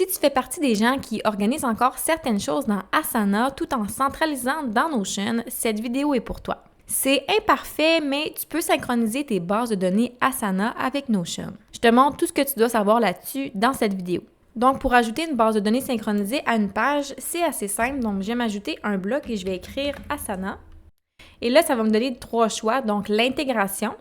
Si tu fais partie des gens qui organisent encore certaines choses dans Asana tout en centralisant dans Notion, cette vidéo est pour toi. C'est imparfait, mais tu peux synchroniser tes bases de données Asana avec Notion. Je te montre tout ce que tu dois savoir là-dessus dans cette vidéo. Donc, pour ajouter une base de données synchronisée à une page, c'est assez simple. Donc, je vais m'ajouter un bloc et je vais écrire Asana. Et là, ça va me donner 3 choix. Donc, l'intégration,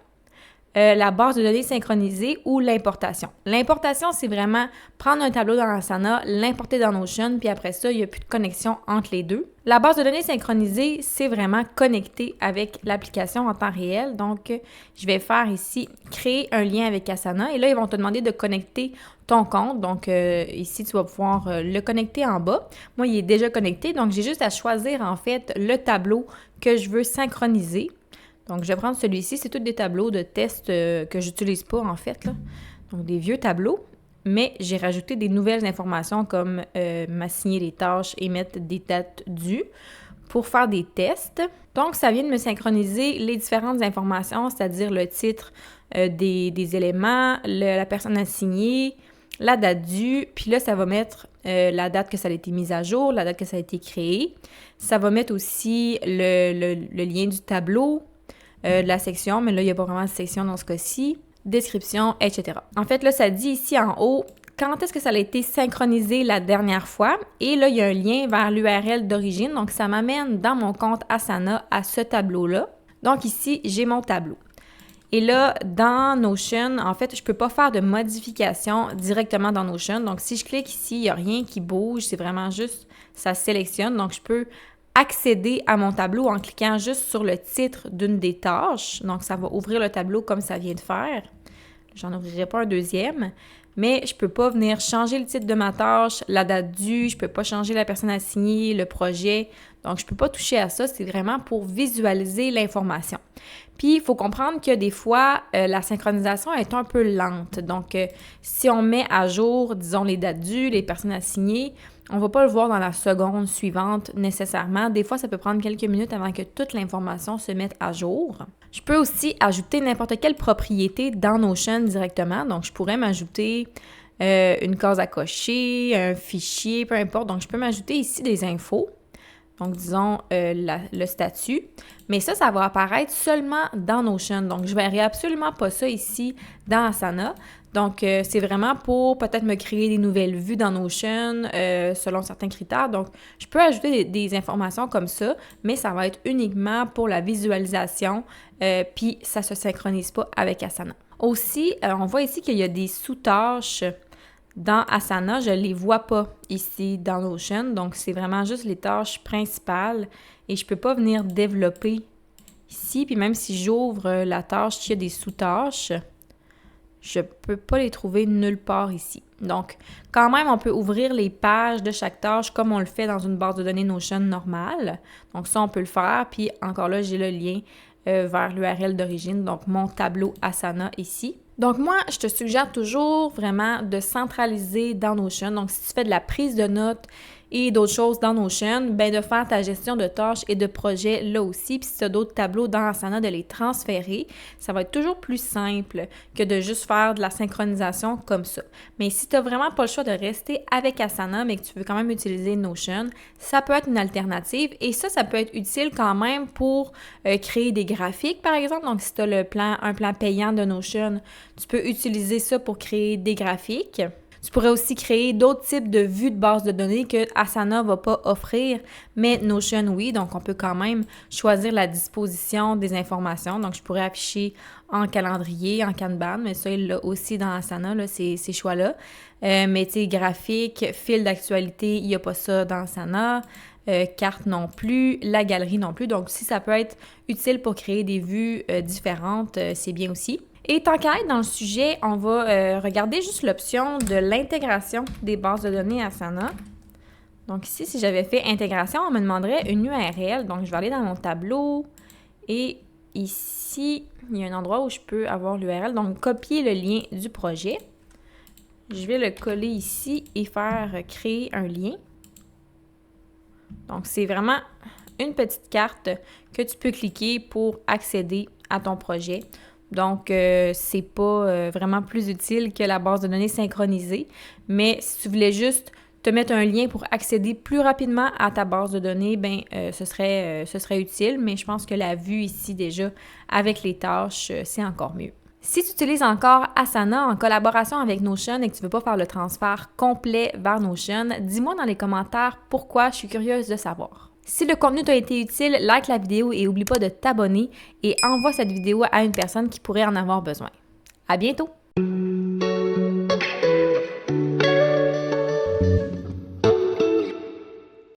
la base de données synchronisée ou l'importation. L'importation, c'est vraiment prendre un tableau dans Asana, l'importer dans Notion, puis après ça, il n'y a plus de connexion entre les deux. La base de données synchronisée, c'est vraiment connecter avec l'application en temps réel. Donc, je vais faire ici « Créer un lien avec Asana » et là, ils vont te demander de connecter ton compte. Donc, ici, tu vas pouvoir le connecter en bas. Moi, il est déjà connecté, donc j'ai juste à choisir en fait le tableau que je veux synchroniser. Donc, je vais prendre celui-ci. C'est tous des tableaux de tests que j'utilise pas, en fait, là. Donc, des vieux tableaux. Mais j'ai rajouté des nouvelles informations comme m'assigner les tâches et mettre des dates dues pour faire des tests. Donc, ça vient de me synchroniser les différentes informations, c'est-à-dire le titre des éléments, la personne assignée, la date due. Puis là, ça va mettre la date que ça a été mis à jour, la date que ça a été créé. Ça va mettre aussi le lien du tableau, de la section, mais là, il n'y a pas vraiment de section dans ce cas-ci, description, etc. En fait, là, ça dit ici en haut, quand est-ce que ça a été synchronisé la dernière fois, et là, il y a un lien vers l'URL d'origine, donc ça m'amène dans mon compte Asana à ce tableau-là. Donc ici, j'ai mon tableau. Et là, dans Notion, en fait, je ne peux pas faire de modification directement dans Notion. Donc, si je clique ici, il n'y a rien qui bouge, c'est vraiment juste, ça sélectionne. Donc, je peux accéder à mon tableau en cliquant juste sur le titre d'une des tâches. Donc, ça va ouvrir le tableau comme ça vient de faire. J'en ouvrirai pas un deuxième, mais je peux pas venir changer le titre de ma tâche, la date due, je peux pas changer la personne assignée, le projet. Donc, je peux pas toucher à ça. C'est vraiment pour visualiser l'information. Puis, il faut comprendre que des fois, la synchronisation est un peu lente. Donc, si on met à jour, disons, les dates dues, les personnes assignées, on ne va pas le voir dans la seconde suivante nécessairement. Des fois, ça peut prendre quelques minutes avant que toute l'information se mette à jour. Je peux aussi ajouter n'importe quelle propriété dans Notion directement. Donc, je pourrais m'ajouter une case à cocher, un fichier, peu importe. Donc, je peux m'ajouter ici des infos. Donc, disons le statut. Mais ça va apparaître seulement dans Notion. Donc, je ne verrai absolument pas ça ici dans Asana. Donc, c'est vraiment pour peut-être me créer des nouvelles vues dans Notion selon certains critères. Donc, je peux ajouter des informations comme ça, mais ça va être uniquement pour la visualisation, puis ça ne se synchronise pas avec Asana. Aussi, on voit ici qu'il y a des sous-tâches dans Asana. Je ne les vois pas ici dans Notion. Donc, c'est vraiment juste les tâches principales et je ne peux pas venir développer ici. Puis même si j'ouvre la tâche qui a des sous-tâches, je ne peux pas les trouver nulle part ici. Donc, quand même, on peut ouvrir les pages de chaque tâche comme on le fait dans une base de données Notion normale. Donc, ça, on peut le faire. Puis, encore là, j'ai le lien vers l'URL d'origine, donc mon tableau Asana ici. Donc, moi, je te suggère toujours vraiment de centraliser dans Notion. Donc, si tu fais de la prise de notes et d'autres choses dans Notion, bien de faire ta gestion de tâches et de projets là aussi. Puis si tu as d'autres tableaux dans Asana, de les transférer. Ça va être toujours plus simple que de juste faire de la synchronisation comme ça. Mais si tu n'as vraiment pas le choix de rester avec Asana, mais que tu veux quand même utiliser Notion, ça peut être une alternative. Et ça peut être utile quand même pour créer des graphiques, par exemple. Donc, si tu as un plan payant de Notion, tu peux utiliser ça pour créer des graphiques. Tu pourrais aussi créer d'autres types de vues de base de données que Asana ne va pas offrir, mais Notion, oui. Donc, on peut quand même choisir la disposition des informations. Donc, je pourrais afficher en calendrier, en Kanban, mais ça, il l'a aussi dans Asana, là, ces choix-là. Mais, tu sais, graphique, fil d'actualité, il n'y a pas ça dans Asana. Carte non plus, la galerie non plus. Donc, si ça peut être utile pour créer des vues différentes, c'est bien aussi. Et tant qu'à être dans le sujet, on va regarder juste l'option de l'intégration des bases de données Asana. Donc ici, si j'avais fait intégration, on me demanderait une URL. Donc, je vais aller dans mon tableau et ici, il y a un endroit où je peux avoir l'URL. Donc, copier le lien du projet. Je vais le coller ici et faire créer un lien. Donc, c'est vraiment une petite carte que tu peux cliquer pour accéder à ton projet. Donc, c'est pas vraiment plus utile que la base de données synchronisée. Mais si tu voulais juste te mettre un lien pour accéder plus rapidement à ta base de données, ben ce serait utile. Mais je pense que la vue ici déjà avec les tâches, c'est encore mieux. Si tu utilises encore Asana en collaboration avec Notion et que tu ne veux pas faire le transfert complet vers Notion, dis-moi dans les commentaires pourquoi, je suis curieuse de savoir. Si le contenu t'a été utile, like la vidéo et n'oublie pas de t'abonner et envoie cette vidéo à une personne qui pourrait en avoir besoin. À bientôt!